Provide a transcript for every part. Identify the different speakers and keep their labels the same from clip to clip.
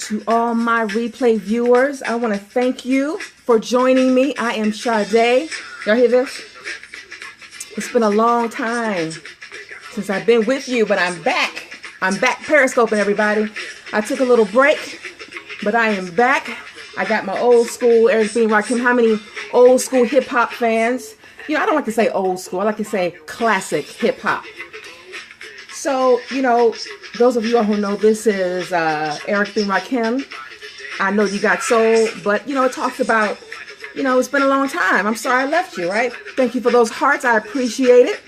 Speaker 1: To all my replay viewers, I want to thank you for joining me. I am Sade. Y'all hear this? It's been a long time since I've been with you, but I'm back. I'm back periscoping, everybody. I took a little break, but I am back. I got my old school Eric B. Rakim. How many old school hip hop fans? You know, I don't like to say old school. I like to say classic hip hop. So, you know, those of you who know, this is Eric B. Rakim. I know you got soul, but, you know, it talks about, you know, it's been a long time. I'm sorry I left you, right? Thank you for those hearts. I appreciate it.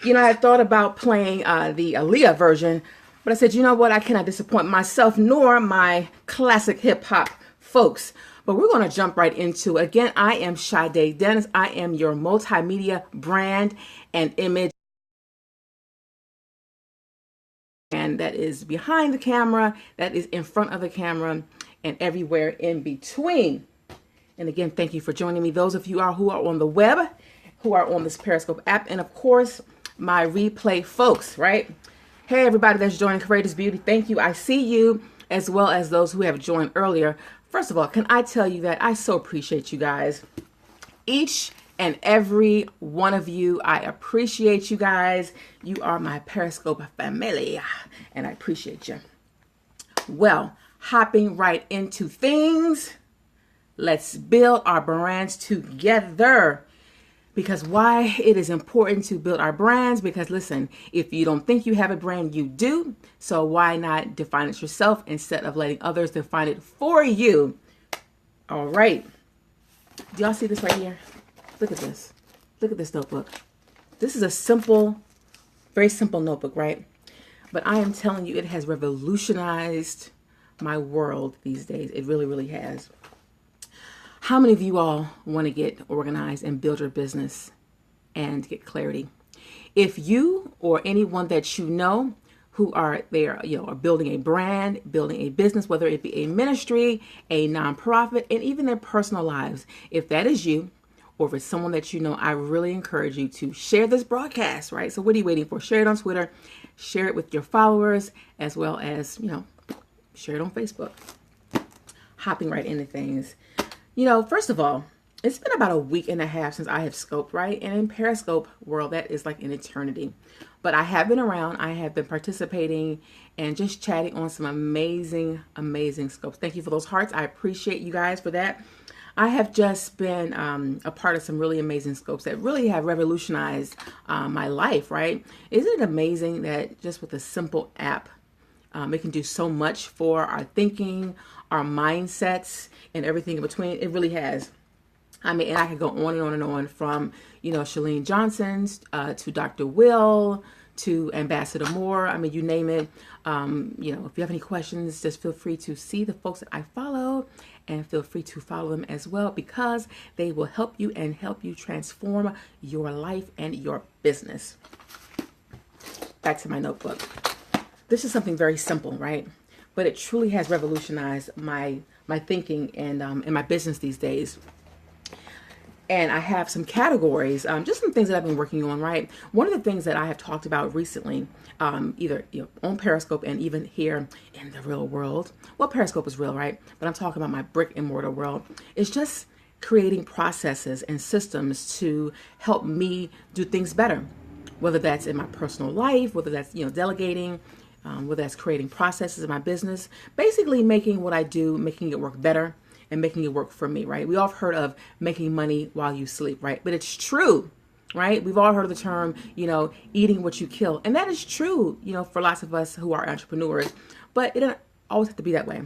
Speaker 1: You know, I had thought about playing the Aaliyah version, but I said, you know what? I cannot disappoint myself nor my classic hip hop folks. But we're going to jump right into it. Again, I am Sade Dennis. I am your multimedia brand and image. And that is behind the camera, that is in front of the camera, and everywhere in between. And again, thank you for joining me. Those of you who are on the web, who are on this Periscope app, and of course, my replay folks, right? Hey, everybody that's joining Courageous Beauty, thank you. I see you, as well as those who have joined earlier. First of all, can I tell you that I so appreciate you guys. Each and every one of you, I appreciate you guys. You are my Periscope family, and I appreciate you. Well, hopping right into things, let's build our brands together. Because why it is important to build our brands? Because listen, if you don't think you have a brand, you do. So why not define it yourself instead of letting others define it for you? All right. Do y'all see this right here? Look at this. Look at this notebook. This is a simple, very simple notebook, right? But I am telling you, it has revolutionized my world these days. It really, really has. How many of you all want to get organized and build your business and get clarity? If you or anyone that you know who are there, you know, are building a brand, building a business, whether it be a ministry, a nonprofit, and even their personal lives, if that is you, or if it's someone that you know, I really encourage you to share this broadcast, right? So what are you waiting for? Share it on Twitter, share it with your followers, as well as, you know, share it on Facebook. Hopping right into things. You know, first of all, it's been about a week and a half since I have scoped, right? And in Periscope world, that is like an eternity. But I have been around, I have been participating and just chatting on some amazing, amazing scopes. Thank you for those hearts. I appreciate you guys for that. I have just been a part of some really amazing scopes that really have revolutionized my life, right? Isn't it amazing that just with a simple app, it can do so much for our thinking, our mindsets, and everything in between? It really has. I mean, and I could go on and on and on, from, you know, Chalene Johnson's to Dr. Will to Ambassador Moore. I mean, you name it. You know, if you have any questions, just feel free to see the folks that I follow, and feel free to follow them as well, because they will help you and help you transform your life and your business. Back to my notebook. This is something very simple, right? But it truly has revolutionized my thinking and my business these days. And I have some categories, just some things that I've been working on, right? One of the things that I have talked about recently, either on Periscope and even here in the real world. Well, Periscope is real, right? But I'm talking about my brick and mortar world. It's just creating processes and systems to help me do things better. Whether that's in my personal life, whether that's, you know, delegating, whether that's creating processes in my business, basically making what I do, making it work better and making it work for me, right? We all have heard of making money while you sleep, right? But it's true, right? We've all heard of the term, you know, eating what you kill. And that is true, you know, for lots of us who are entrepreneurs, but it doesn't always have to be that way.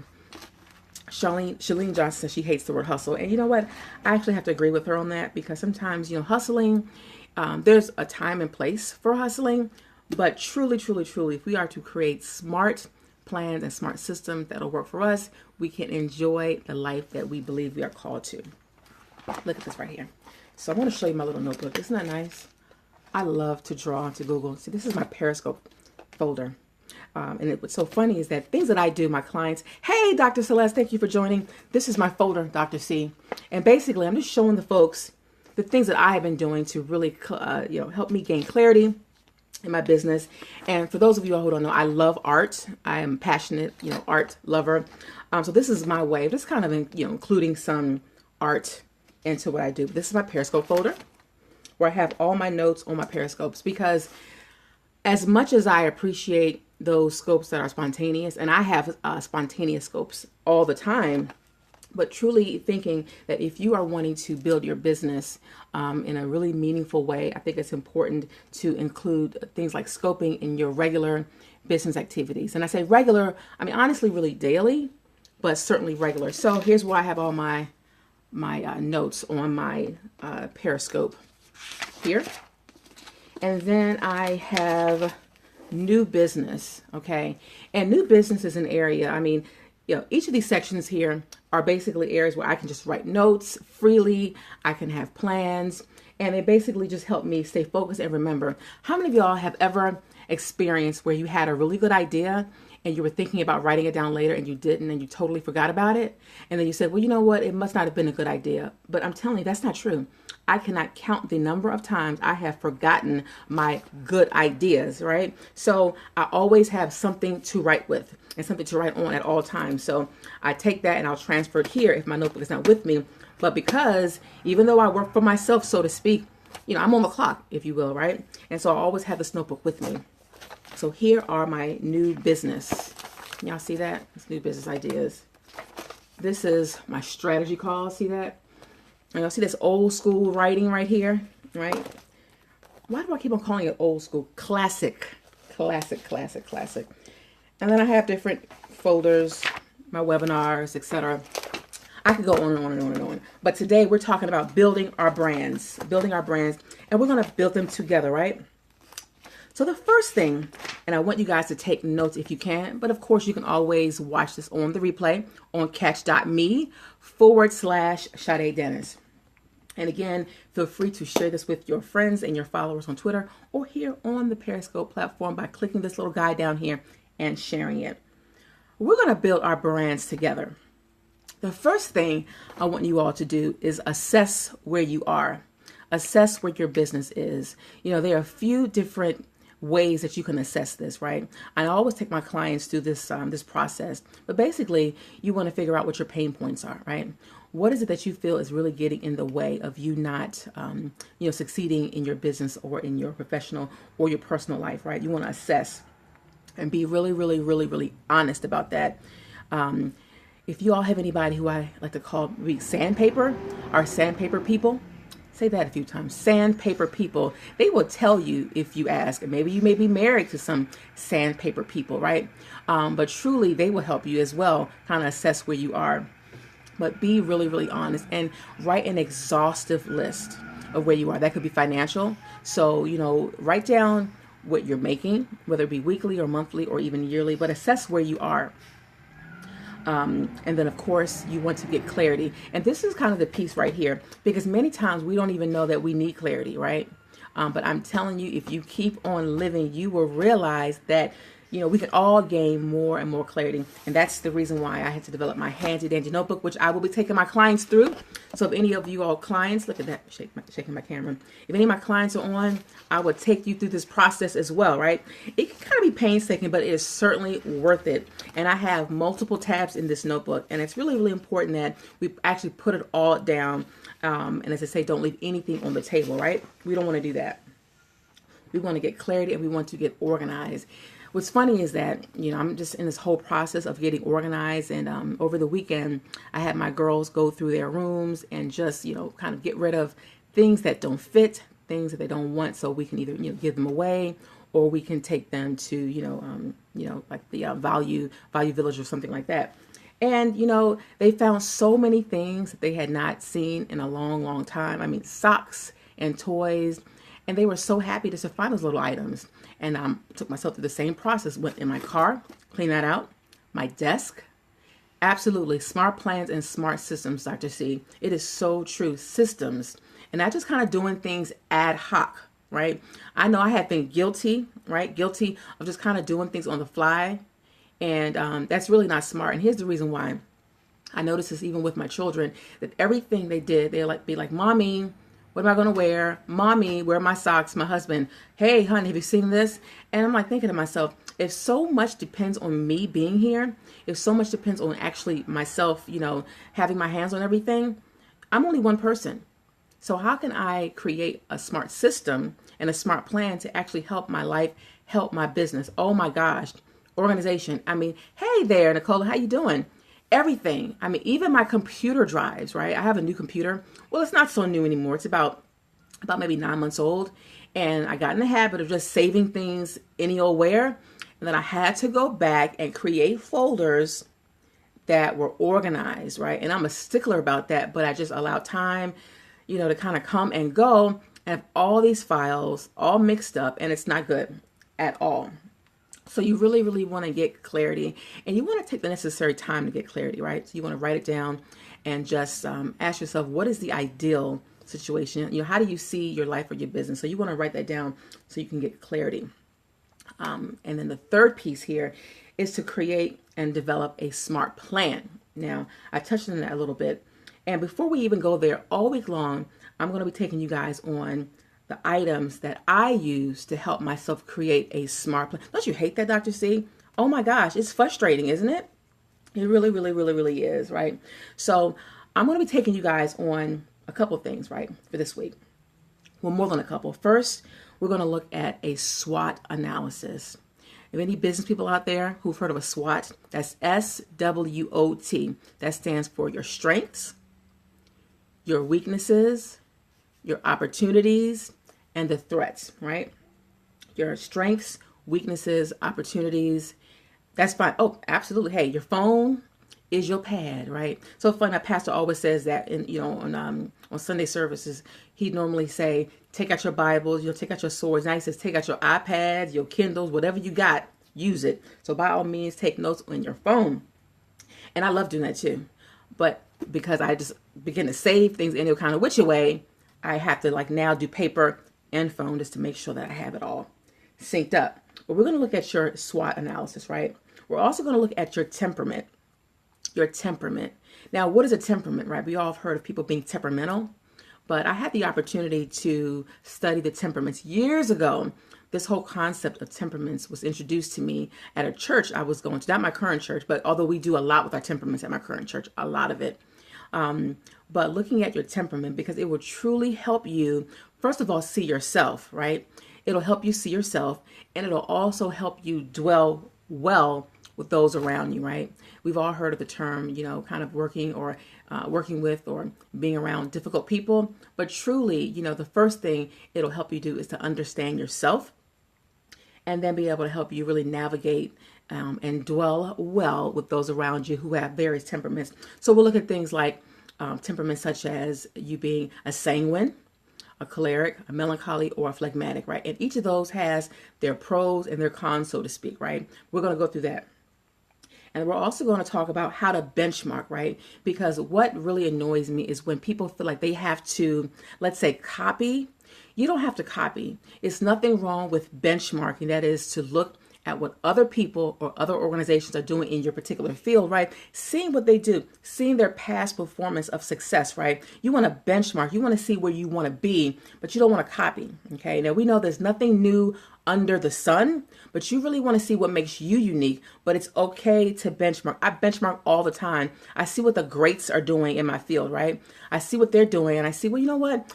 Speaker 1: Chalene Johnson says she hates the word hustle. And you know what? I actually have to agree with her on that, because sometimes, you know, hustling, there's a time and place for hustling, but truly, truly, truly, if we are to create smart plans and smart systems that'll work for us, we can enjoy the life that we believe we are called to. Look at this right here. So I want to show you my little notebook. Isn't that nice? I love to draw to Google. See, this is my Periscope folder. And what's so funny is that things that I do, my clients, hey, Dr. Celeste, thank you for joining. This is my folder, Dr. C. And basically, I'm just showing the folks the things that I have been doing to really, you know, help me gain clarity, in my business. And for those of you all who don't know, I love art. I am passionate, art lover. So this is my way of just kind of, including some art into what I do. This is my Periscope folder where I have all my notes on my Periscopes, because as much as I appreciate those scopes that are spontaneous, and I have spontaneous scopes all the time, but truly thinking that if you are wanting to build your business in a really meaningful way, I think it's important to include things like scoping in your regular business activities. And I say regular, I mean, honestly, really daily, but certainly regular. So here's where I have all my notes on my Periscope here. And then I have new business, okay? And new business is an area, I mean, each of these sections here are basically areas where I can just write notes freely. I can have plans, and they basically just help me stay focused and remember. How many of y'all have ever experienced where you had a really good idea and you were thinking about writing it down later and you didn't, and you totally forgot about it? And then you said, well, you know what? It must not have been a good idea. But I'm telling you, that's not true. I cannot count the number of times I have forgotten my good ideas, right? So I always have something to write with and something to write on at all times. So I take that and I'll transfer it here if my notebook is not with me. But because even though I work for myself, so to speak, I'm on the clock, if you will, right? And so I always have this notebook with me. So here are my new business. Y'all see that? It's new business ideas. This is my strategy call. See that? And you'll see this old school writing right here, right? Why do I keep on calling it old school? Classic. And then I have different folders, my webinars, etc. I could go on and on and on and on. But today we're talking about building our brands, and we're going to build them together, right? So the first thing, and I want you guys to take notes if you can, but of course you can always watch this on the replay on catch.me/Sade Dennis. And again, feel free to share this with your friends and your followers on Twitter or here on the Periscope platform by clicking this little guy down here and sharing it. We're going to build our brands together. The first thing I want you all to do is assess where you are. Assess where your business is. There are a few different ways that you can assess this, right? I always take my clients through this this process, but basically you want to figure out what your pain points are, right? What is it that you feel is really getting in the way of you not, succeeding in your business or in your professional or your personal life, right? You want to assess and be really, really, really, really honest about that. If you all have anybody who I like to call sandpaper people, say that a few times. Sandpaper people. They will tell you if you ask. And maybe you may be married to some sandpaper people, right? But truly, they will help you as well, kind of assess where you are. But be really, really honest and write an exhaustive list of where you are. That could be financial. So, write down what you're making, whether it be weekly or monthly or even yearly, but assess where you are. And then, of course, you want to get clarity. And this is kind of the piece right here, because many times we don't even know that we need clarity, right? But I'm telling you, if you keep on living, you will realize that, we can all gain more and more clarity. And that's the reason why I had to develop my handy dandy notebook, which I will be taking my clients through. So if any of you all clients, look at that, shaking my camera. If any of my clients are on, I will take you through this process as well, right? It can kind of be painstaking, but it is certainly worth it. And I have multiple tabs in this notebook, and it's really, really important that we actually put it all down. And as I say, don't leave anything on the table, right? We don't want to do that. We want to get clarity and we want to get organized. What's funny is that, I'm just in this whole process of getting organized. And over the weekend, I had my girls go through their rooms and just, kind of get rid of things that don't fit, things that they don't want. So we can either, give them away, or we can take them to, like the value village or something like that. And, they found so many things that they had not seen in a long, long time. I mean, socks and toys. And they were so happy to find those little items. And took myself through the same process. Went in my car, cleaned that out. My desk. Absolutely. Smart plans and smart systems, Dr. C. It is so true. Systems. And not just kind of doing things ad hoc, right? I know I have been guilty, right? Guilty of just kind of doing things on the fly. And that's really not smart. And here's the reason why. I noticed this even with my children, that everything they did, they'd be like, Mommy, What am I going to wear? Mommy, where are my socks? My husband, hey, honey, have you seen this? And I'm like thinking to myself, if so much depends on me being here, if so much depends on actually myself, having my hands on everything, I'm only one person. So how can I create a smart system and a smart plan to actually help my life, help my business? Oh my gosh, organization. I mean, hey there, Nicole, how you doing? Everything. I mean, even my computer drives, right? I have a new computer. Well, it's not so new anymore. It's about maybe 9 months old. And I got in the habit of just saving things any old where. And then I had to go back and create folders that were organized, right? And I'm a stickler about that, but I just allowed time, to kind of come and go and have all these files all mixed up, and it's not good at all. So you really, really want to get clarity, and you want to take the necessary time to get clarity, right? So you want to write it down and just ask yourself, what is the ideal situation? How do you see your life or your business? So you want to write that down so you can get clarity. And then the third piece here is to create and develop a smart plan. Now, I touched on that a little bit. And before we even go there, all week long, I'm going to be taking you guys on the items that I use to help myself create a smart plan. Don't you hate that, Dr. C? Oh my gosh, it's frustrating, isn't it? It really, really, really, really is, right? So I'm going to be taking you guys on a couple of things, right, for this week. Well, more than a couple. First, we're going to look at a SWOT analysis. If any business people out there who've heard of a SWOT, that's SWOT. That stands for your strengths, your weaknesses, your opportunities, and the threats, right? Your strengths, weaknesses, opportunities. That's fine. Oh, absolutely. Hey, your phone is your pad, right? So fun. Our pastor always says that on Sunday services. He'd normally say, take out your Bibles, take out your swords. Now he says, take out your iPads, your Kindles, whatever you got, use it. So by all means, take notes on your phone. And I love doing that too. But because I just begin to save things in a kind of witchy way, I have to now do paper and phone just to make sure that I have it all synced up. But we're going to look at your SWOT analysis, right? We're also going to look at your temperament. Your temperament. Now, what is a temperament, right? We all have heard of people being temperamental, but I had the opportunity to study the temperaments years ago. This whole concept of temperaments was introduced to me at a church I was going to, not my current church, but although we do a lot with our temperaments at my current church, a lot of it. But looking at your temperament, because it will truly help you, first of all, see yourself, right? It'll help you see yourself, and it'll also help you dwell well with those around you, right? We've all heard of the term, kind of working with or being around difficult people. But truly, the first thing it'll help you do is to understand yourself, and then be able to help you really navigate and dwell well with those around you who have various temperaments. So we'll look at things like temperaments such as you being a sanguine, a choleric, a melancholy, or a phlegmatic, right? And each of those has their pros and their cons, so to speak, right? We're going to go through that. And we're also going to talk about how to benchmark, right? Because what really annoys me is when people feel like they have to, let's say, copy. You don't have to copy. It's nothing wrong with benchmarking. That is to look at what other people or other organizations are doing in your particular field, right? Seeing what they do, seeing their past performance of success, right? You want to benchmark. You want to see where you want to be, but you don't want to copy, okay? Now, we know there's nothing new under the sun, but you really want to see what makes you unique, but it's okay to benchmark. I benchmark all the time. I see what the greats are doing in my field, right? I see what they're doing, and I see, well, you know what?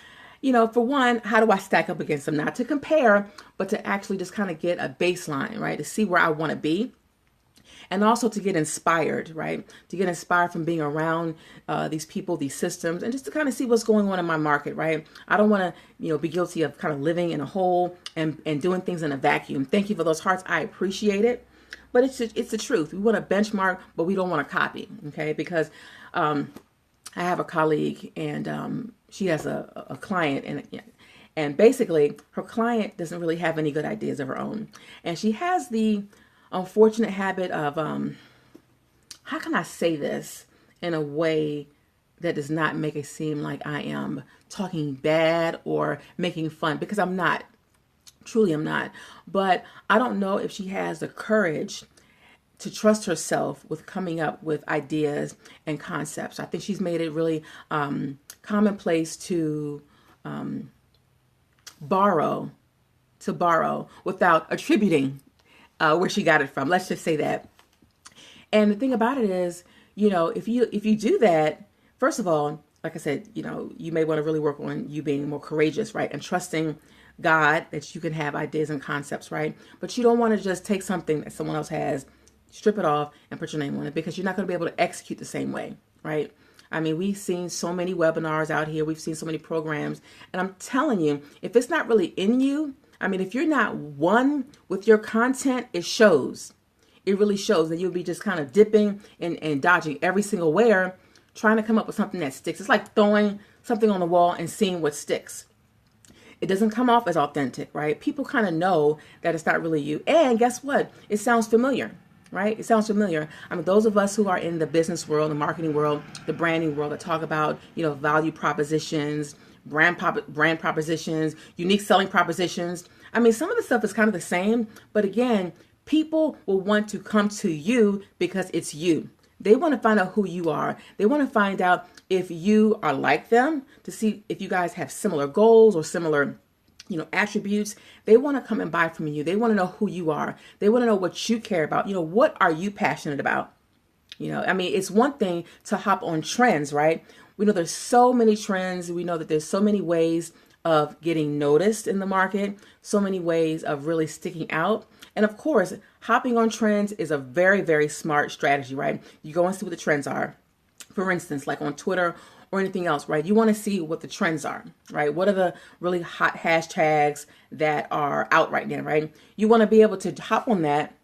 Speaker 1: For one, how do I stack up against them? Not to compare, but to actually just kind of get a baseline, right? To see where I want to be. And also to get inspired, right? To get inspired from being around these people, these systems, and just to kind of see what's going on in my market, right? I don't want to, be guilty of kind of living in a hole and doing things in a vacuum. Thank you for those hearts. I appreciate it. But it's the truth. We want to benchmark, but we don't want to copy, okay? Because I have a colleague, and she has a client, and basically her client doesn't really have any good ideas of her own. And she has the unfortunate habit of, how can I say this in a way that does not make it seem like I am talking bad or making fun, because I'm not. Truly, I'm not. But I don't know if she has the courage to trust herself with coming up with ideas and concepts. I think she's made it really commonplace to borrow without attributing where she got it from. Let's just say that. And the thing about it is, if you do that, first of all, like I said, you may want to really work on you being more courageous, right? And trusting God that you can have ideas and concepts, right? But you don't want to just take something that someone else has, strip it off, and put your name on it, because you're not going to be able to execute the same way, right? I mean, we've seen so many webinars out here. We've seen so many programs. And I'm telling you, if it's not really in you, I mean, if you're not one with your content, it shows. It really shows. And you'll be just kind of dipping and dodging every single where, trying to come up with something that sticks. It's like throwing something on the wall and seeing what sticks. It doesn't come off as authentic, right? People kind of know that it's not really you. And guess what? It sounds familiar, right? It sounds familiar. I mean, those of us who are in the business world, the marketing world, the branding world, that talk about, value propositions, brand propositions, unique selling propositions. I mean, some of the stuff is kind of the same, but again, people will want to come to you because it's you. They want to find out who you are. They want to find out if you are like them, to see if you guys have similar goals or similar, attributes. They want to come and buy from you. They want to know who you are. They want to know what you care about. What are you passionate about? I mean, it's one thing to hop on trends, right? We know there's so many trends. We know that there's so many ways of getting noticed in the market, so many ways of really sticking out. And of course, hopping on trends is a very, very smart strategy, right? You go and see what the trends are. For instance, like on Twitter or anything else, right? You want to see what the trends are, right? What are the really hot hashtags that are out right now, right? You want to be able to hop on that,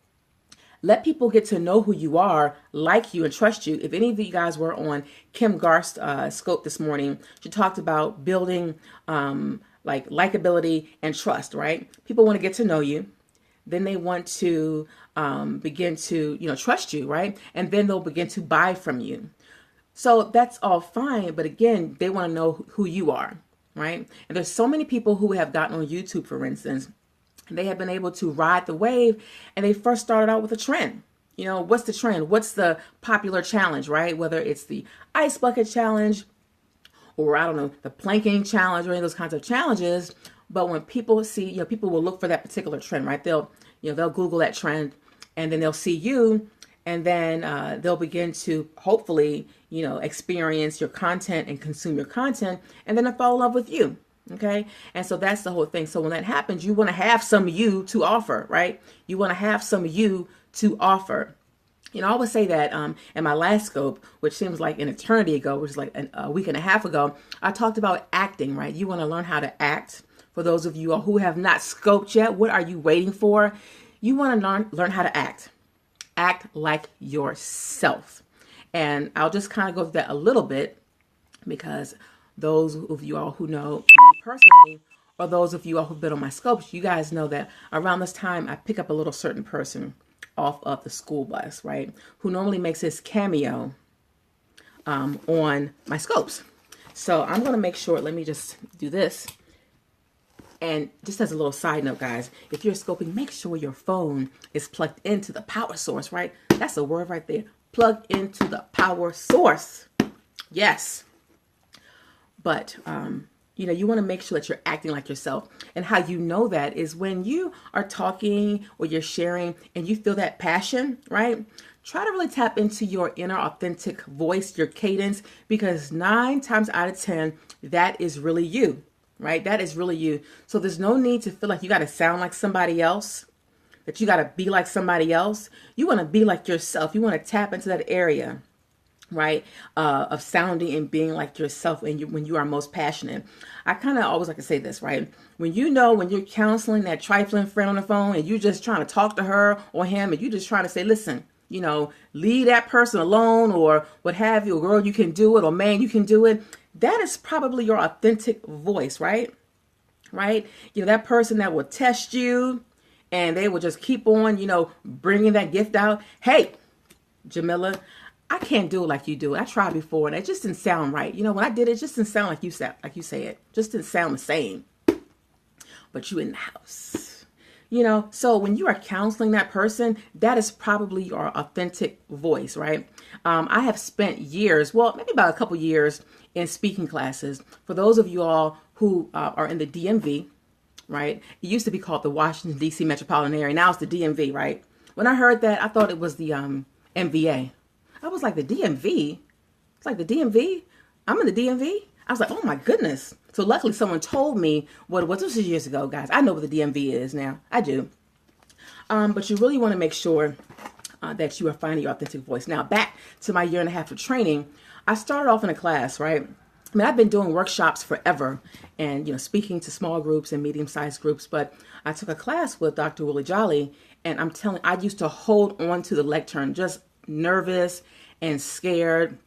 Speaker 1: let people get to know who you are, like you, and trust you. If any of you guys were on Kim Garst's scope this morning, she talked about building like likability and trust, right? People want to get to know you. Then they want to begin to, trust you, right? And then they'll begin to buy from you. So that's all fine. But again, they want to know who you are, right? And there's so many people who have gotten on YouTube, for instance. They have been able to ride the wave, and they first started out with a trend. What's the trend? What's the popular challenge, right? Whether it's the ice bucket challenge or, I don't know, the planking challenge or any of those kinds of challenges. But when people see, people will look for that particular trend, right? They'll Google that trend, and then they'll see you, and then they'll begin to hopefully, experience your content and consume your content, and then they'll fall in love with you. Okay. And so that's the whole thing. So when that happens, you want to have some you to offer, right? You want to have some you to offer. I always say that in my last scope, which seems like an eternity ago, which is like a week and a half ago, I talked about acting, right? You want to learn how to act. For those of you who have not scoped yet, what are you waiting for? You want to learn how to act. Act like yourself. And I'll just kind of go through that a little bit, because those of you all who know me personally, or those of you all who've been on my scopes, you guys know that around this time, I pick up a little certain person off of the school bus, right? Who normally makes his cameo on my scopes. So I'm going to make sure, let me just do this. And just as a little side note, guys, if you're scoping, make sure your phone is plugged into the power source, right? That's a word right there. Plug into the power source. Yes. But, you want to make sure that you're acting like yourself. And how you know that is when you are talking or you're sharing and you feel that passion, right? Try to really tap into your inner authentic voice, your cadence, because 9 times out of 10, that is really you, right? That is really you. So there's no need to feel like you got to sound like somebody else, that you got to be like somebody else. You want to be like yourself. You want to tap into that area, right, of sounding and being like yourself when you are most passionate. I kind of always like to say this, right? When you're counseling that trifling friend on the phone and you're just trying to talk to her or him, and you're just trying to say, listen, leave that person alone, or what have you, or girl, you can do it, or man, you can do it. That is probably your authentic voice, right? Right? That person that will test you and they will just keep on, bringing that gift out. Hey, Jamila, I can't do it like you do it. I tried before and it just didn't sound right. When I did it, just didn't sound like you say it. Just didn't sound the same. But you in the house. So when you are counseling that person, that is probably your authentic voice, right? I have spent years, well, maybe about a couple years in speaking classes. For those of you all who are in the DMV, right? It used to be called the Washington, D.C. metropolitan area. Now it's the DMV, right? When I heard that, I thought it was the MVA. I was like, the DMV? It's like the DMV? I'm in the DMV? I was like, oh my goodness. So luckily someone told me what it was. This was years ago, guys. I know what the DMV is now. I do. But you really want to make sure that you are finding your authentic voice. Now, back to my 1.5 years of training, I started off in a class, right? I mean, I've been doing workshops forever and, you know, speaking to small groups and medium-sized groups, but I took a class with Dr. Willie Jolly, and I'm telling, I used to hold on to the lectern, just nervous and scared,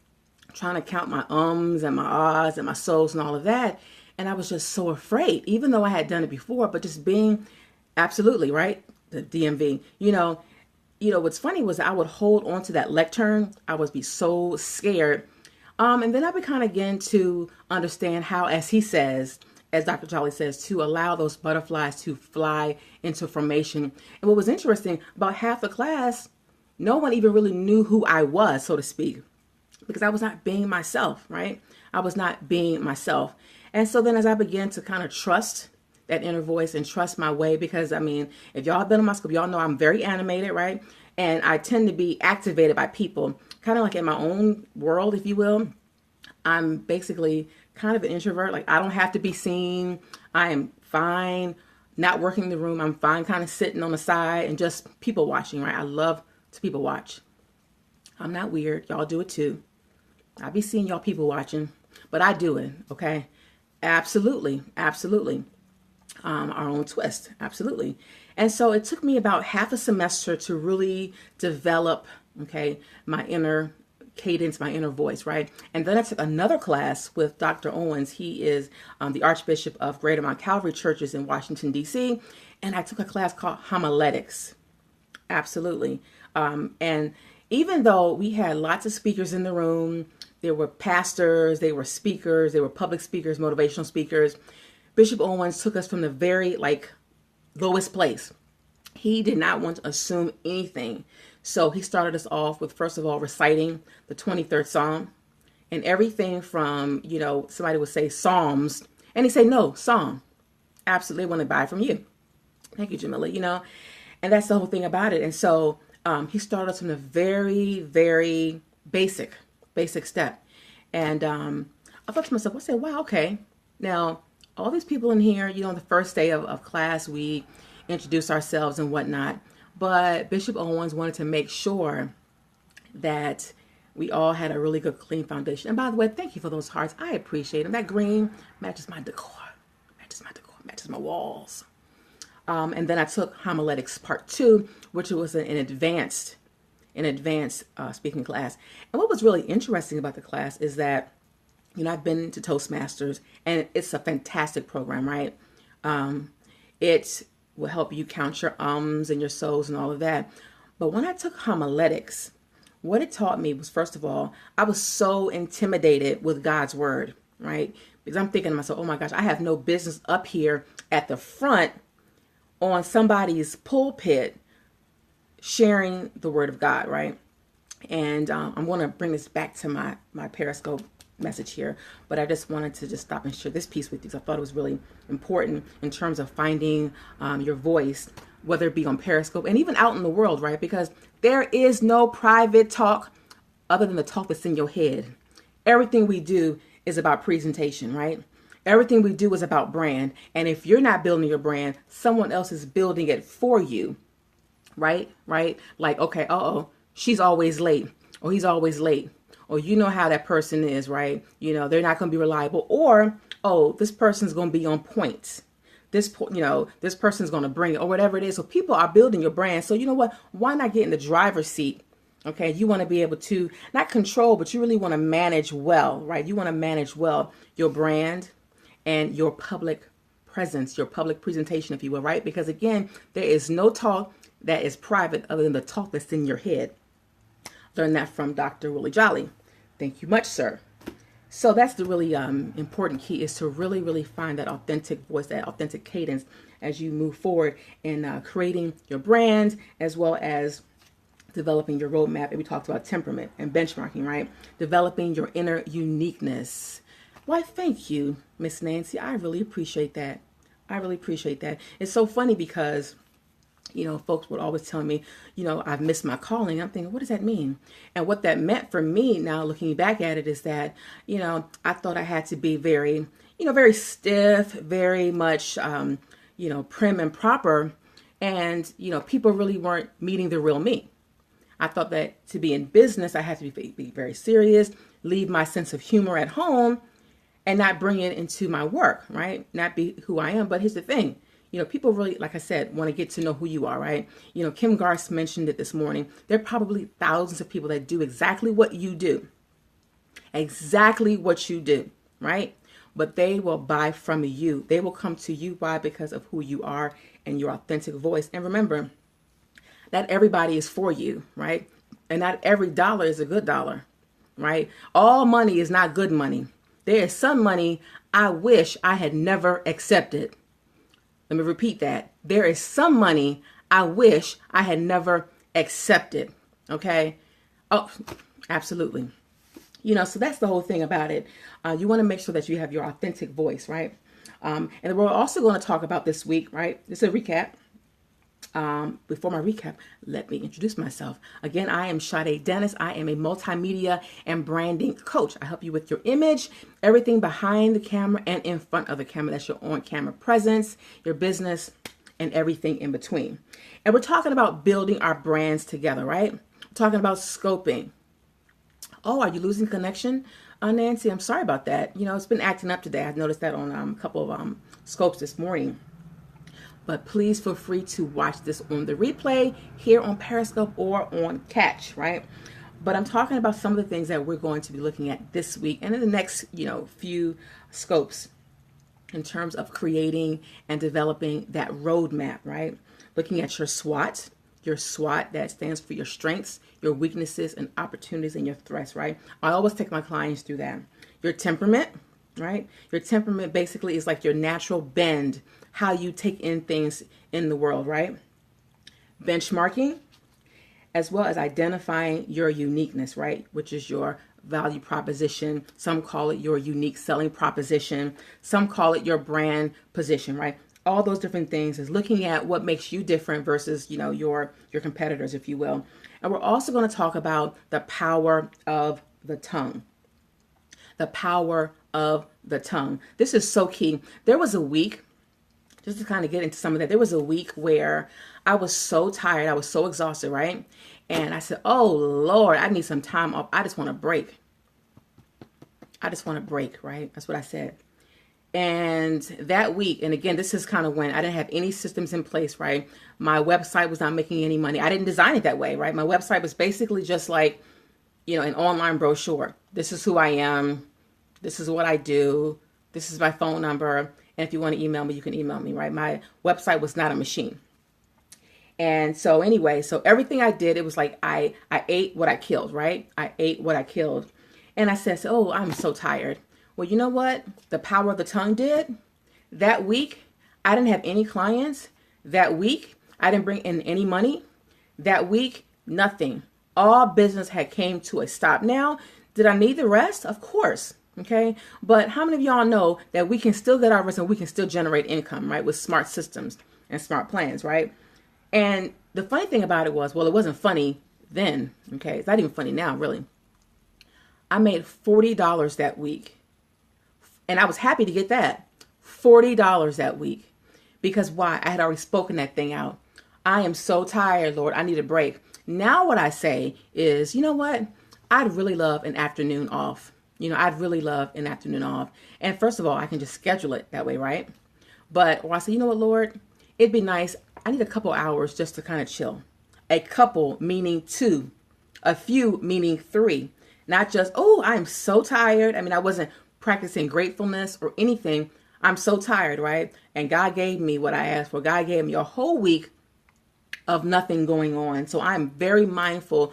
Speaker 1: trying to count my ums and my ahs and my so's and all of that. And I was just so afraid, even though I had done it before, but just being absolutely, right? The DMV, you know, what's funny was I would hold on to that lectern. I would be so scared. And then I would kind of begin to understand how, as he says, as Dr. Jolly says, to allow those butterflies to fly into formation. And what was interesting, about half the class, no one even really knew who I was, so to speak, because I was not being myself, right? I was not being myself. And so then as I began to kind of trust that inner voice and trust my way, because I mean, if y'all have been on my school, y'all know I'm very animated, right? And I tend to be activated by people, kind of like in my own world, if you will. I'm basically kind of an introvert. Like, I don't have to be seen. I am fine not working the room. I'm fine kind of sitting on the side and just people watching, right? I love to people watch. I'm not weird. Y'all do it too. I be seeing y'all people watching, but I do it, okay? Absolutely, absolutely. Our own twist, absolutely. And so it took me about half a semester to really develop, okay, my inner cadence, my inner voice, right? And then I took another class with Dr. Owens. He is the Archbishop of Greater Mount Calvary Churches in Washington, D.C. And I took a class called Homiletics. Absolutely. And even though we had lots of speakers in the room, there were pastors, they were speakers, they were public speakers, motivational speakers, Bishop Owens took us from the very lowest place. He did not want to assume anything. So he started us off with, first of all, reciting the 23rd Psalm and everything from, you know, somebody would say Psalms, and he'd say, no, Psalm. Absolutely want to buy from you. Thank you, Jamila, you know, and that's the whole thing about it. And so he started us from the very, very basic step. And I thought to myself, I said, wow, okay. Now, all these people in here, you know, on the first day of class, we introduce ourselves and whatnot. But Bishop Owens wanted to make sure that we all had a really good, clean foundation. And by the way, thank you for those hearts. I appreciate them. That green matches my decor, matches my walls. And then I took Homiletics Part 2, which was an advanced speaking class. And what was really interesting about the class is that, you know, I've been to Toastmasters, and it's a fantastic program, right? It will help you count your ums and your so's and all of that. But when I took homiletics, what it taught me was, first of all, I was so intimidated with God's word, right? Because I'm thinking to myself, oh my gosh, I have no business up here at the front on somebody's pulpit sharing the word of God, right? And I'm going to bring this back to my Periscope message here, but I just wanted to just stop and share this piece with you because I thought it was really important in terms of finding your voice, whether it be on Periscope and even out in the world, right? Because there is no private talk other than the talk that's in your head. Everything we do is about presentation, right? Everything we do is about brand. And if you're not building your brand, someone else is building it for you, right? Like, okay, she's always late, or he's always late. Or you know how that person is, right? You know, they're not going to be reliable. Or, oh, this person's going to be on point. This person's going to bring it, or whatever it is. So people are building your brand. So you know what? Why not get in the driver's seat? Okay, you want to be able to not control, but you really want to manage well, right? You want to manage well your brand and your public presence, your public presentation, if you will, right? Because again, there is no talk that is private other than the talk that's in your head. Learned that from Dr. Willie Jolly. Thank you much, sir. So that's the really important key, is to really, really find that authentic voice, that authentic cadence as you move forward in creating your brand, as well as developing your roadmap. And we talked about temperament and benchmarking, right? Developing your inner uniqueness. Why, thank you, Miss Nancy. I really appreciate that. I really appreciate that. It's so funny because, folks would always tell me, I've missed my calling. I'm thinking, what does that mean? And what that meant for me now, looking back at it, is that, I thought I had to be very, very stiff, very much, prim and proper. And, people really weren't meeting the real me. I thought that to be in business, I had to be very serious, leave my sense of humor at home, and not bring it into my work, right? Not be who I am. But here's the thing. People really, like I said, want to get to know who you are, right? Kim Garst mentioned it this morning. There are probably thousands of people that do exactly what you do. Exactly what you do, right? But they will buy from you. They will come to you. Why? Because of who you are and your authentic voice. And remember, not everybody is for you, right? And not every dollar is a good dollar, right? All money is not good money. There is some money I wish I had never accepted. Let me repeat that. There is some money I wish I had never accepted. Okay? Oh, absolutely. So that's the whole thing about it. You want to make sure that you have your authentic voice, right? And we're also going to talk about this week, right? This is a recap. Before my recap, let me introduce myself. Again, I am Sade Dennis. I am a multimedia and branding coach. I help you with your image, everything behind the camera and in front of the camera. That's your on-camera presence, your business, and everything in between. And we're talking about building our brands together, right? We're talking about scoping. Oh, are you losing connection, Nancy? I'm sorry about that. It's been acting up today. I've noticed that on a couple of scopes this morning. But please feel free to watch this on the replay here on Periscope or on Catch, right? But I'm talking about some of the things that we're going to be looking at this week and in the next, few scopes in terms of creating and developing that roadmap, right? Looking at your SWOT that stands for your strengths, your weaknesses, and opportunities, and your threats, right? I always take my clients through that. Your temperament, right? Your temperament basically is like your natural bend, how you take in things in the world, right? Benchmarking, as well as identifying your uniqueness, right? Which is your value proposition. Some call it your unique selling proposition. Some call it your brand position, right? All those different things is looking at what makes you different versus, your competitors, if you will. And we're also going to talk about the power of the tongue. The power of the tongue. This is so key. There was a week, just to kind of get into some of that, there was a week where I was so tired. I was so exhausted, right? And I said, oh, Lord, I need some time off. I just want to break. Right? That's what I said. And that week, and again, this is kind of when I didn't have any systems in place, right? My website was not making any money. I didn't design it that way, right? My website was basically just like, an online brochure. This is who I am. This is what I do. This is my phone number. And if you want to email me, you can email me, right? My website was not a machine. And so anyway, so everything I did, it was like I ate what I killed, right? I ate what I killed. And I said, oh, I'm so tired. Well, you know what the power of the tongue did? That week, I didn't have any clients. That week, I didn't bring in any money. That week, nothing. All business had came to a stop. Now, did I need the rest? Of course. Okay. But how many of y'all know that we can still get our rest and we can still generate income, right? With smart systems and smart plans, right? And the funny thing about it was, well, it wasn't funny then. Okay. It's not even funny now, really. I made $40 that week. And I was happy to get that. $40 that week. Because why? I had already spoken that thing out. I am so tired, Lord. I need a break. Now what I say is, you know what? I'd really love an afternoon off. I'd really love an afternoon off. And first of all, I can just schedule it that way, right? But I say, you know what, Lord? It'd be nice. I need a couple hours just to kind of chill. A couple meaning two. A few meaning three. Not just, oh, I'm so tired. I mean, I wasn't practicing gratefulness or anything. I'm so tired, right? And God gave me what I asked for. God gave me a whole week of nothing going on. So I'm very mindful of